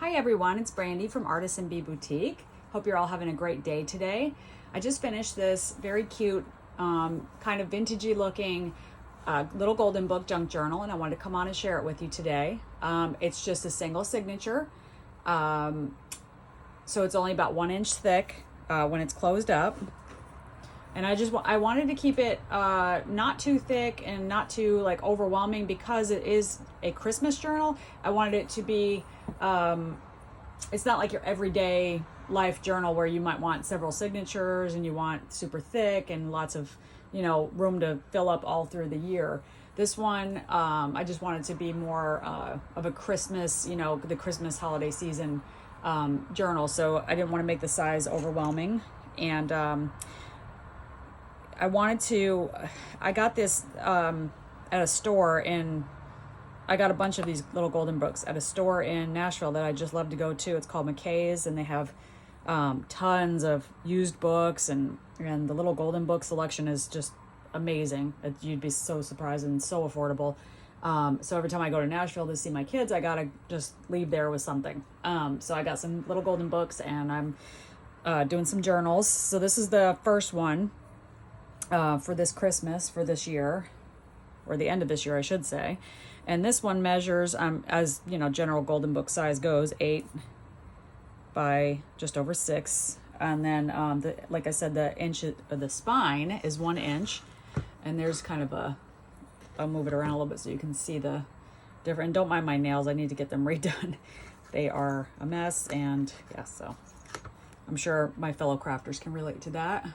Hi everyone, it's Brandy from Artisan Bee Boutique. Hope you're all having a great day today. I just finished this very cute, kind of vintagey looking little golden book junk journal, and I wanted to come on and share it with you today. It's just a single signature, so it's only about 1 inch thick when it's closed up. And I wanted to keep it not too thick and not too like overwhelming because it is a Christmas journal. I wanted it to be, it's not like your everyday life journal where you might want several signatures and you want super thick and lots of, room to fill up all through the year. This one, I just wanted to be more of a Christmas, the Christmas holiday season journal. So I didn't want to make the size overwhelming. And I got this at a store I got a bunch of these little golden books at a store in Nashville that I just love to go to. It's called McKay's, and they have tons of used books, and the little golden book selection is just amazing. You'd be so surprised and so affordable. So every time I go to Nashville to see my kids, I gotta just leave there with something. So I got some little golden books, and I'm doing some journals. So this is the first one for this Christmas, for this year, or the end of this year, I should say. And this one measures, as general golden book size goes, 8 by just over 6. And then, like I said, the spine is 1 inch. And there's kind of I'll move it around a little bit so you can see the different. And don't mind my nails, I need to get them redone. They are a mess, and yeah, so I'm sure my fellow crafters can relate to that.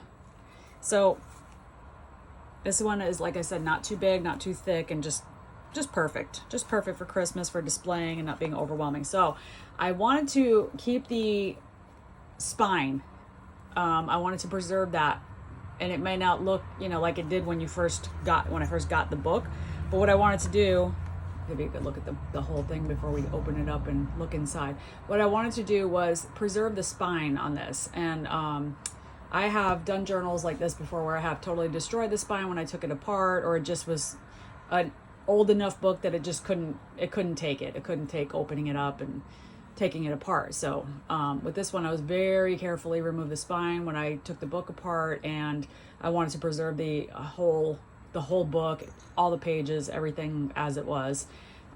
So this one is, like I said, not too big, not too thick, and just perfect. Just perfect for Christmas, for displaying and not being overwhelming. So I wanted to keep the spine. I wanted to preserve that. And it may not look, like it did when I first got the book. But what I wanted to do, maybe you could look at the whole thing before we open it up and look inside. What I wanted to do was preserve the spine on this. And I have done journals like this before where I have totally destroyed the spine when I took it apart, or it just was an old enough book that it couldn't take it. It couldn't take opening it up and taking it apart. So with this one, I was very carefully remove the spine when I took the book apart, and I wanted to preserve the whole book, all the pages, everything as it was,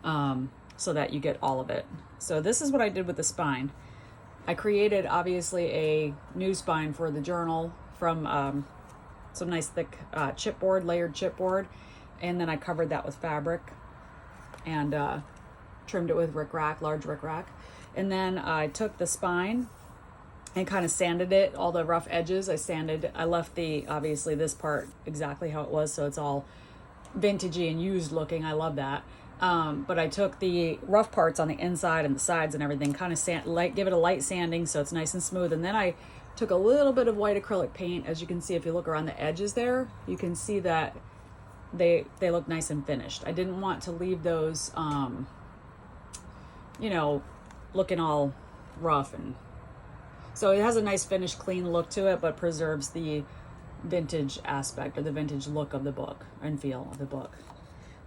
so that you get all of it. So this is what I did with the spine. I created obviously a new spine for the journal from some nice thick chipboard, layered chipboard, and then I covered that with fabric and trimmed it with rickrack, large rickrack. And then I took the spine and kind of sanded it, all the rough edges. I left obviously this part exactly how it was, so it's all vintagey and used looking. I love that. But I took the rough parts on the inside and the sides and everything, kind of give it a light sanding so it's nice and smooth. And then I took a little bit of white acrylic paint. As you can see, if you look around the edges there, you can see that they look nice and finished. I didn't want to leave those, looking all rough. And so it has a nice finished, clean look to it, but preserves the vintage aspect, or the vintage look of the book and feel of the book.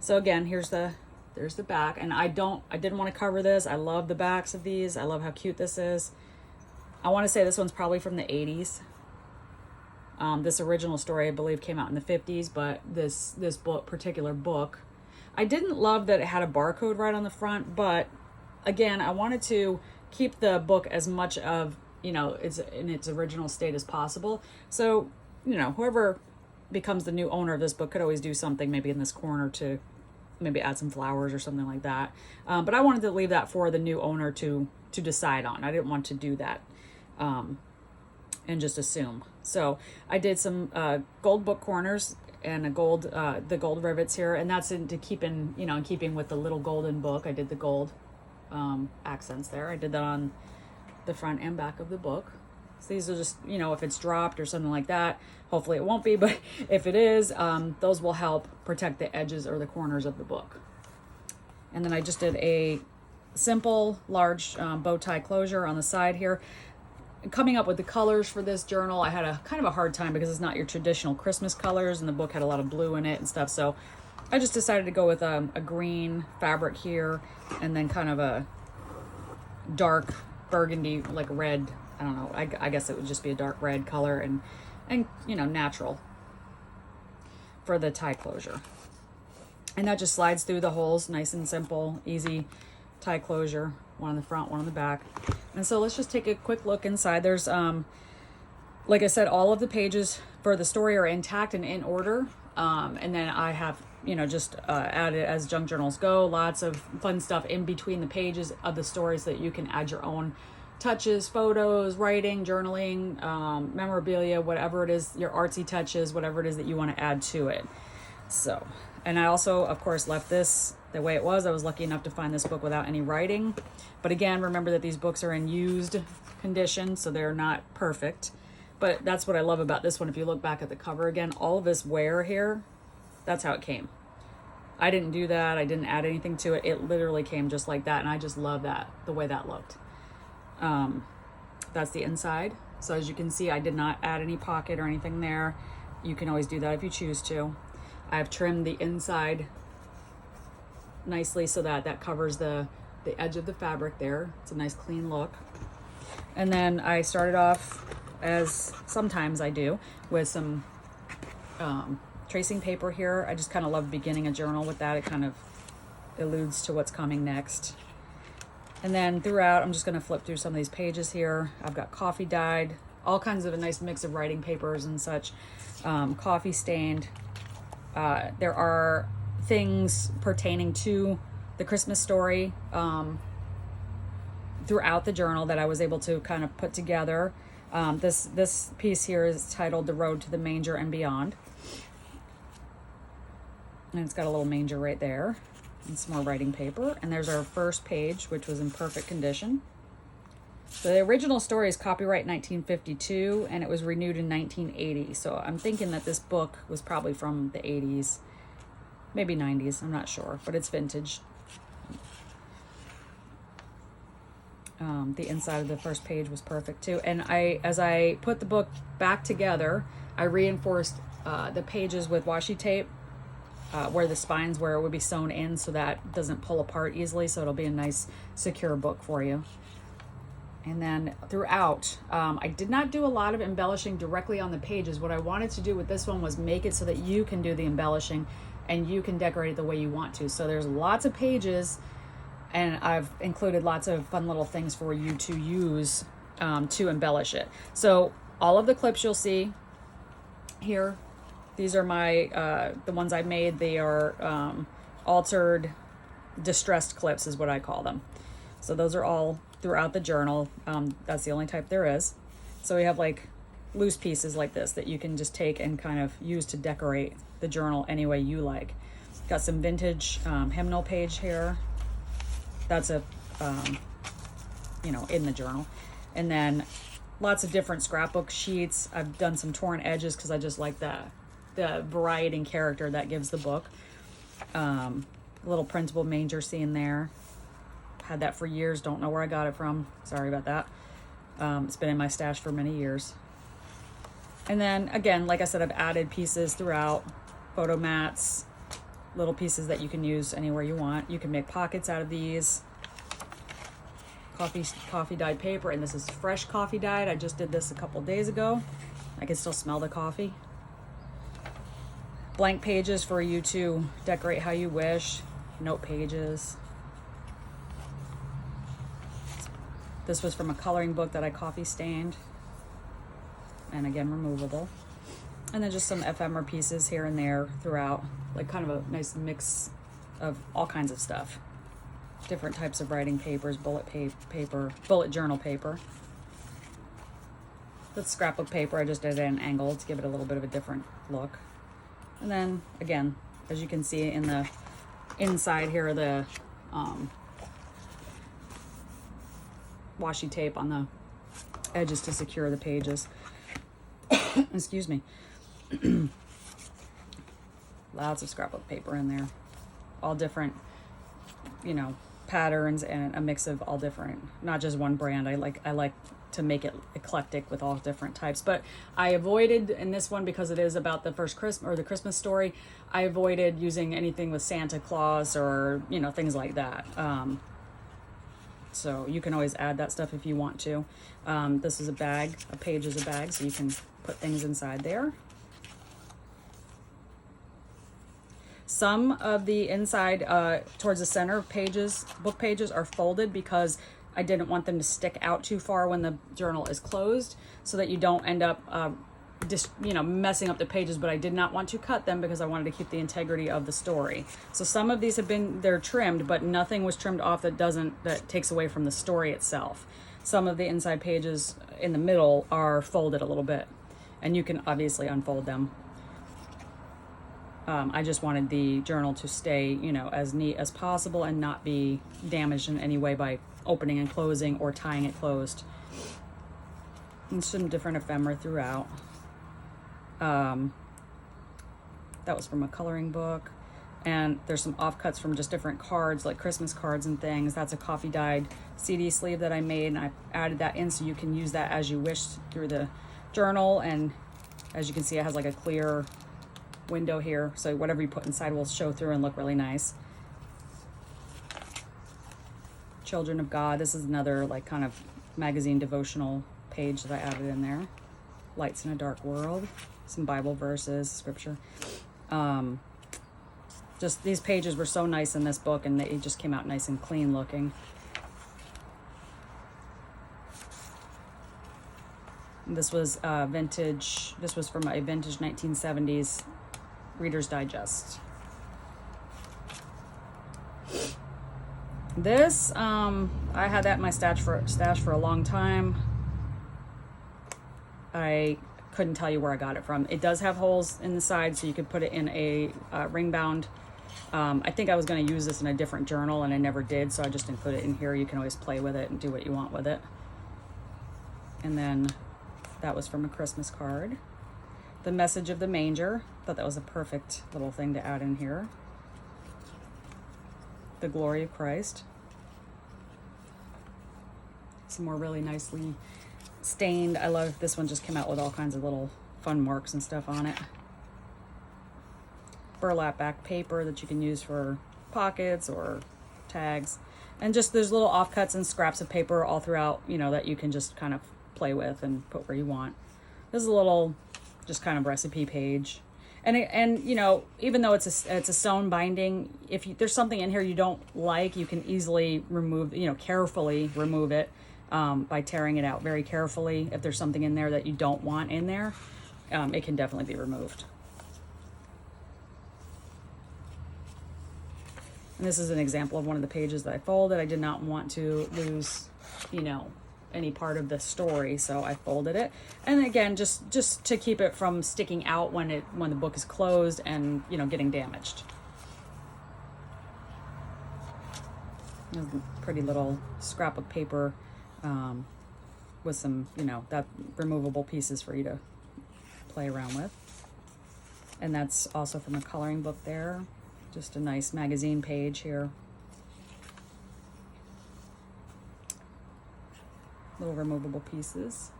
So again, there's the back, and I didn't want to cover this. I love the backs of these. I love how cute this is. I want to say this one's probably from the 80s. This original story, I believe, came out in the 50s, but this particular book, I didn't love that it had a barcode right on the front, but again, I wanted to keep the book as much of, it's in its original state as possible. So, whoever becomes the new owner of this book could always do something maybe in this corner to maybe add some flowers or something like that. But I wanted to leave that for the new owner to decide on. I didn't want to do that and just assume. So I did some gold book corners and the gold rivets here, and that's in keeping with the little golden book. I did the gold accents there. I did that on the front and back of the book. So these are just, if it's dropped or something like that, hopefully it won't be, but if it is, those will help protect the edges or the corners of the book. And then I just did a simple large bow tie closure on the side here. Coming up with the colors for this journal, I had a kind of a hard time because it's not your traditional Christmas colors, and the book had a lot of blue in it and stuff. So I just decided to go with a green fabric here, and then kind of a dark burgundy, like red. I don't know. I guess it would just be a dark red color and you know, natural for the tie closure. And that just slides through the holes, nice and simple, easy tie closure. One on the front, one on the back. And so let's just take a quick look inside. There's, like I said, all of the pages for the story are intact and in order. And then I have, you know, just added as junk journals go, lots of fun stuff in between the pages of the stories that you can add your own touches, photos, writing, journaling, memorabilia, whatever it is, your artsy touches, whatever it is that you want to add to it. So, and I also, of course, left this the way it was. I was lucky enough to find this book without any writing. But again, remember that these books are in used condition, so they're not perfect. But that's what I love about this one. If you look back at the cover again, all of this wear here, that's how it came. I didn't do that. I didn't add anything to it. It literally came just like that. And I just love that, the way that looked. That's the inside. So as you can see, I did not add any pocket or anything there. You can always do that if you choose to. I've trimmed the inside nicely so that that covers the edge of the fabric there. It's a nice clean look. And then I started off, as sometimes I do, with some tracing paper here. I just kind of love beginning a journal with that. It kind of alludes to what's coming next. And then throughout, I'm just going to flip through some of these pages here. I've got coffee dyed, all kinds of a nice mix of writing papers and such, coffee stained. There are things pertaining to the Christmas story throughout the journal that I was able to kind of put together. This piece here is titled The Road to the Manger and Beyond. And it's got a little manger right there. And some more writing paper. And there's our first page, which was in perfect condition. So the original story is copyright 1952, and it was renewed in 1980. So I'm thinking that this book was probably from the 80s, maybe 90s, I'm not sure, but it's vintage. The inside of the first page was perfect too. And as I put the book back together, I reinforced the pages with washi tape where the spines where it would be sewn in, so that doesn't pull apart easily, so it'll be a nice secure book for you. And then throughout, I did not do a lot of embellishing directly on the pages. What I wanted to do with this one was make it so that you can do the embellishing and you can decorate it the way you want to. So there's lots of pages, and I've included lots of fun little things for you to use to embellish it. So all of the clips you'll see here, these are my the ones I made. They are altered, distressed clips is what I call them. So those are all throughout the journal. That's the only type there is. So we have like loose pieces like this that you can just take and kind of use to decorate the journal any way you like. Got some vintage hymnal page here. That's a in the journal. And then lots of different scrapbook sheets. I've done some torn edges because I just like the variety and character that gives the book. A little printable manger scene there. Had that for years, don't know where I got it from, sorry about that. It's been in my stash for many years. And then again, like I said, I've added pieces throughout, photo mats, little pieces that you can use anywhere you want. You can make pockets out of these. Coffee dyed paper, and this is fresh coffee dyed. I just did this a couple days ago. I can still smell the coffee. Blank pages for you to decorate how you wish. Note pages. This was from a coloring book that I coffee stained. And again, removable. And then just some ephemera pieces here and there throughout. Like kind of a nice mix of all kinds of stuff. Different types of writing papers, bullet paper, bullet journal paper. That's scrapbook paper. I just did it at an angle to give it a little bit of a different look. And then, again, as you can see in the inside here, are the washi tape on the edges to secure the pages. Excuse me. Lots of scrapbook paper in there. All different, patterns and a mix of all different, not just one brand. I like to make it eclectic with all different types, but I avoided in this one, because it is about the first Christmas or the Christmas story, I avoided using anything with Santa Claus or things like that. So you can always add that stuff if you want to. This is a bag, a page is a bag, so you can put things inside there. Some of the inside towards the center pages, book pages, are folded because I didn't want them to stick out too far when the journal is closed, so that you don't end up just, you know, messing up the pages. But I did not want to cut them because I wanted to keep the integrity of the story. So some of these have been, they're trimmed, but nothing was trimmed off that takes away from the story itself. Some of the inside pages in the middle are folded a little bit, and you can obviously unfold them. I just wanted the journal to stay, you know, as neat as possible and not be damaged in any way by opening and closing or tying it closed. And some different ephemera throughout. That was from a coloring book. And there's some offcuts from just different cards, like Christmas cards and things. That's a coffee dyed CD sleeve that I made, and I added that in so you can use that as you wish through the journal. And as you can see, it has like a clear window here, so whatever you put inside will show through and look really nice. Children of God, this is another like kind of magazine devotional page that I added in there. Lights in a Dark World, some Bible verses, scripture. Just these pages were so nice in this book, and they just came out nice and clean looking. This was vintage. This was from a vintage 1970s Reader's Digest. This, I had that in my stash for a long time. I couldn't tell you where I got it from. It does have holes in the side, so you could put it in a ring bound. I think I was going to use this in a different journal, and I never did, so I just didn't put it in here. You can always play with it and do what you want with it. And then that was from a Christmas card. The Message of the Manger. Thought that was a perfect little thing to add in here. The Glory of Christ. Some more really nicely stained. I love this one, just came out with all kinds of little fun marks and stuff on it. Burlap back paper that you can use for pockets or tags. And just there's little offcuts and scraps of paper all throughout, you know, that you can just kind of play with and put where you want. This is a little just kind of recipe page. And you know, even though it's a sewn binding, if there's something in here you don't like, you can easily remove, you know, carefully remove it by tearing it out very carefully. If there's something in there that you don't want in there, it can definitely be removed. And this is an example of one of the pages that I folded. I did not want to lose, you know, any part of the story, so I folded it. And again, just to keep it from sticking out when the book is closed and, you know, getting damaged. There's a pretty little scrap of paper with some, you know, that removable pieces for you to play around with. And that's also from a coloring book there. Just a nice magazine page here. Little removable pieces.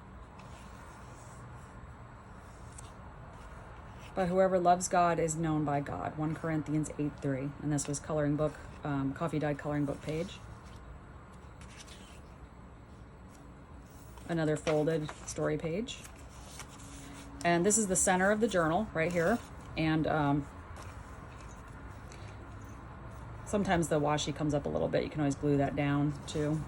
But whoever loves God is known by God. 1 Corinthians 8:3. And this was coloring book, coffee dyed coloring book page. Another folded story page. And this is the center of the journal right here. And sometimes the washi comes up a little bit. You can always glue that down too.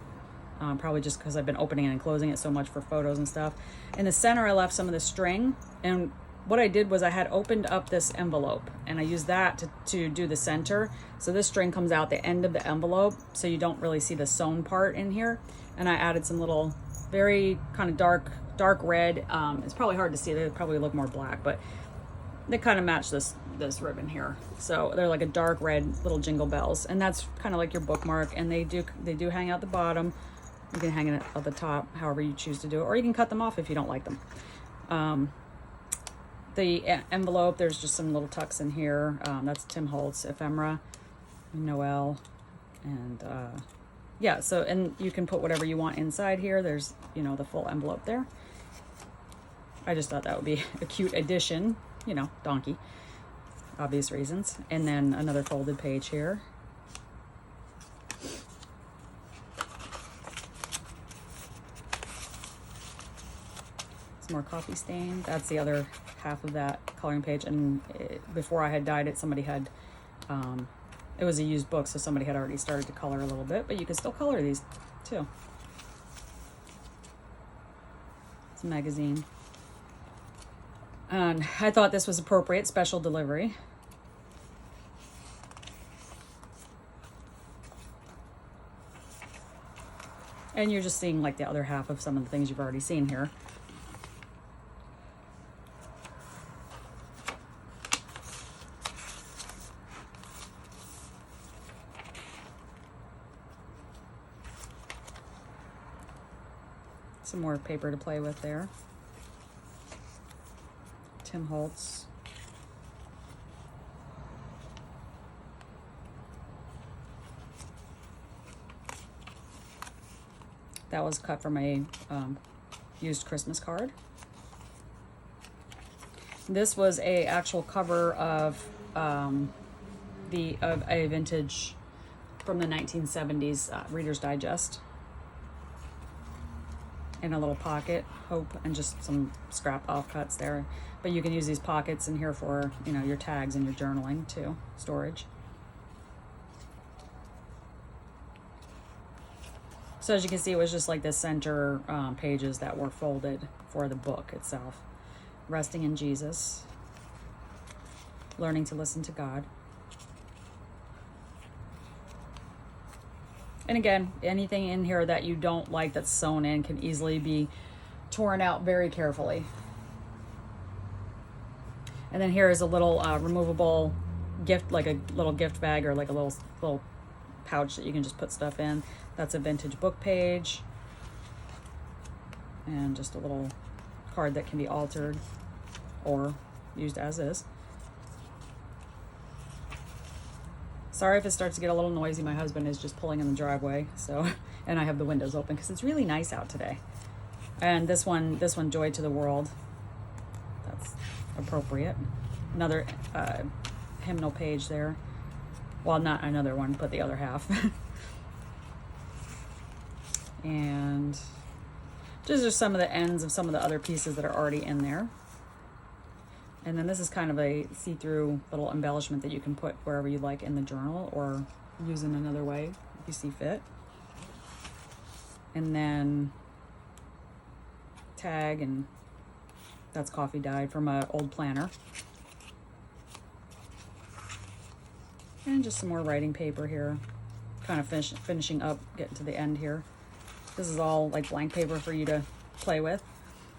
Probably just because I've been opening and closing it so much for photos and stuff. In the center, I left some of the string, and what I did was I had opened up this envelope, and I used that to do the center. So this string comes out the end of the envelope, so you don't really see the sewn part in here. And I added some little, very kind of dark red. It's probably hard to see. They probably look more black, but they kind of match this ribbon here. So they're like a dark red little jingle bells, and that's kind of like your bookmark. And they do hang out the bottom. You can hang it at the top, however you choose to do it, or you can cut them off if you don't like them. The envelope, there's just some little tucks in here. That's Tim Holtz, Ephemera, Noel, and yeah. So, and you can put whatever you want inside here. There's, you know, the full envelope there. I just thought that would be a cute addition, you know, donkey, obvious reasons. And then another folded page here. Some more coffee stain. That's the other half of that coloring page. And before I had dyed it, somebody had, it was a used book, so somebody had already started to color a little bit, but you can still color these too. It's a magazine. And I thought this was appropriate, special delivery. And you're just seeing like the other half of some of the things you've already seen here. Some more paper to play with there. Tim Holtz. That was cut from a used Christmas card. This was a actual cover of a vintage from the 1970s Reader's Digest. In a little pocket, hope, and just some scrap offcuts there. But you can use these pockets in here for, you know, your tags and your journaling too, storage. So as you can see, it was just like the center pages that were folded for the book itself. Resting in Jesus. Learning to listen to God. And again, anything in here that you don't like that's sewn in can easily be torn out very carefully. And then here is a little removable gift, like a little gift bag or like a little pouch that you can just put stuff in. That's a vintage book page. And just a little card that can be altered or used as is. Sorry if it starts to get a little noisy. My husband is just pulling in the driveway, so, and I have the windows open because it's really nice out today. And this one, Joy to the World. That's appropriate. Another hymnal page there. Well, not another one, but the other half. And these are some of the ends of some of the other pieces that are already in there. And then this is kind of a see-through little embellishment that you can put wherever you like in the journal or use in another way if you see fit. And then tag, and that's coffee dyed from an old planner. And just some more writing paper here. Kind of finishing up, getting to the end here. This is all like blank paper for you to play with.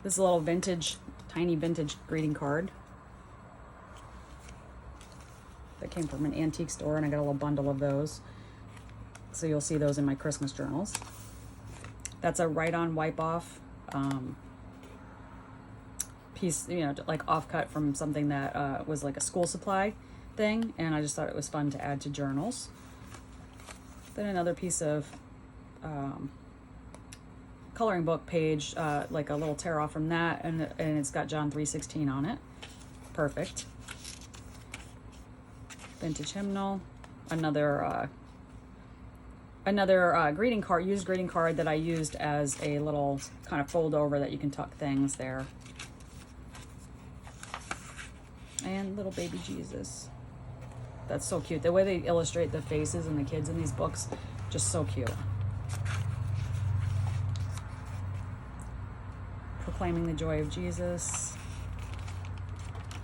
This is a little vintage, tiny vintage greeting card. That came from an antique store, and I got a little bundle of those. So you'll see those in my Christmas journals. That's a write-on, wipe-off piece, you know, like offcut from something that was like a school supply thing, and I just thought it was fun to add to journals. Then another piece of coloring book page, like a little tear off from that, and it's got John 3:16 on it. Perfect. Vintage hymnal. Another greeting card, used greeting card that I used as a little kind of fold over that you can tuck things there. And little baby Jesus. That's so cute. The way they illustrate the faces and the kids in these books, just so cute. Proclaiming the Joy of Jesus.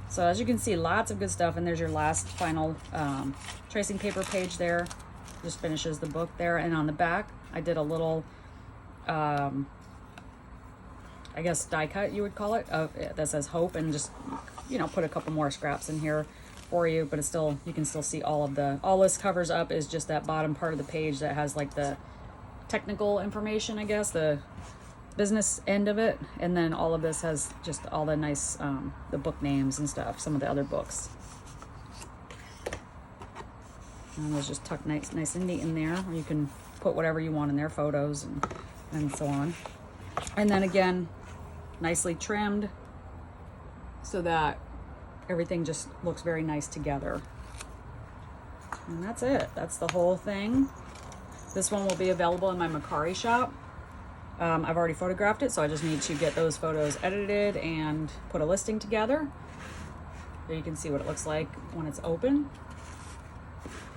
So as you can see, lots of good stuff. And there's your last final tracing paper page there. Just finishes the book there. And on the back, I did a little, I guess die cut you would call it, that says hope, and just, you know, put a couple more scraps in here for you, but it's still, you can still see all this covers up is just that bottom part of the page that has like the technical information, I guess, the business end of it, and then all of this has just all the nice the book names and stuff, some of the other books. And those just tucked nice and neat in there, or you can put whatever you want in there, photos and so on. And then again, nicely trimmed so that everything just looks very nice together. And that's it. That's the whole thing. This one will be available in my Mercari shop. I've already photographed it, so I just need to get those photos edited and put a listing together. There you can see what it looks like when it's open.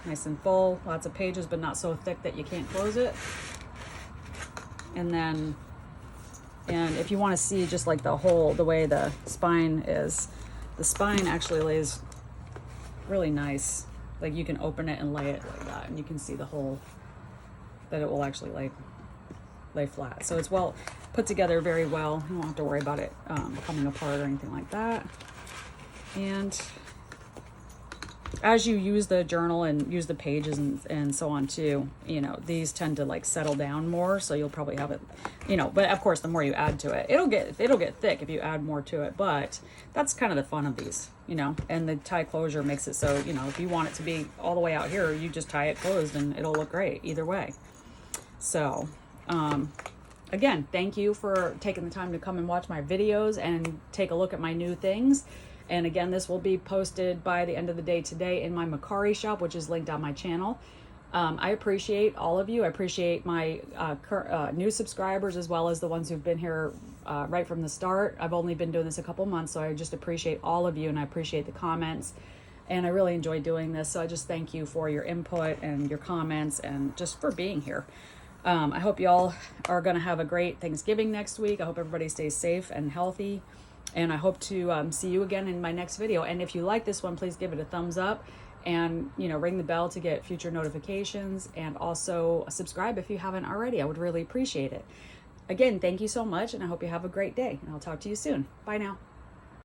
Nice and full, lots of pages, but not so thick that you can't close it. And if you want to see just like the way the spine is, the spine actually lays really nice. Like you can open it and lay it like that, and you can see the whole, that it will actually lay flat. So it's well put together, very well. You won't have to worry about it coming apart or anything like that. And as you use the journal and use the pages and so on too, you know, these tend to like settle down more, so you'll probably have it, you know, but of course the more you add to it, it'll get thick if you add more to it, but that's kind of the fun of these, you know. And the tie closure makes it so, you know, if you want it to be all the way out here, you just tie it closed and it'll look great either way. So again, thank you for taking the time to come and watch my videos and take a look at my new things. And again, this will be posted by the end of the day today in my Mercari shop, which is linked on my channel. I appreciate all of you. I appreciate my new subscribers, as well as the ones who've been here right from the start. I've only been doing this a couple months, so I just appreciate all of you, and I appreciate the comments. And I really enjoy doing this, so I just thank you for your input and your comments and just for being here. I hope you all are going to have a great Thanksgiving next week. I hope everybody stays safe and healthy. And I hope to see you again in my next video. And if you like this one, please give it a thumbs up, and, you know, ring the bell to get future notifications, and also subscribe if you haven't already. I would really appreciate it. Again, thank you so much, and I hope you have a great day, and I'll talk to you soon. Bye now.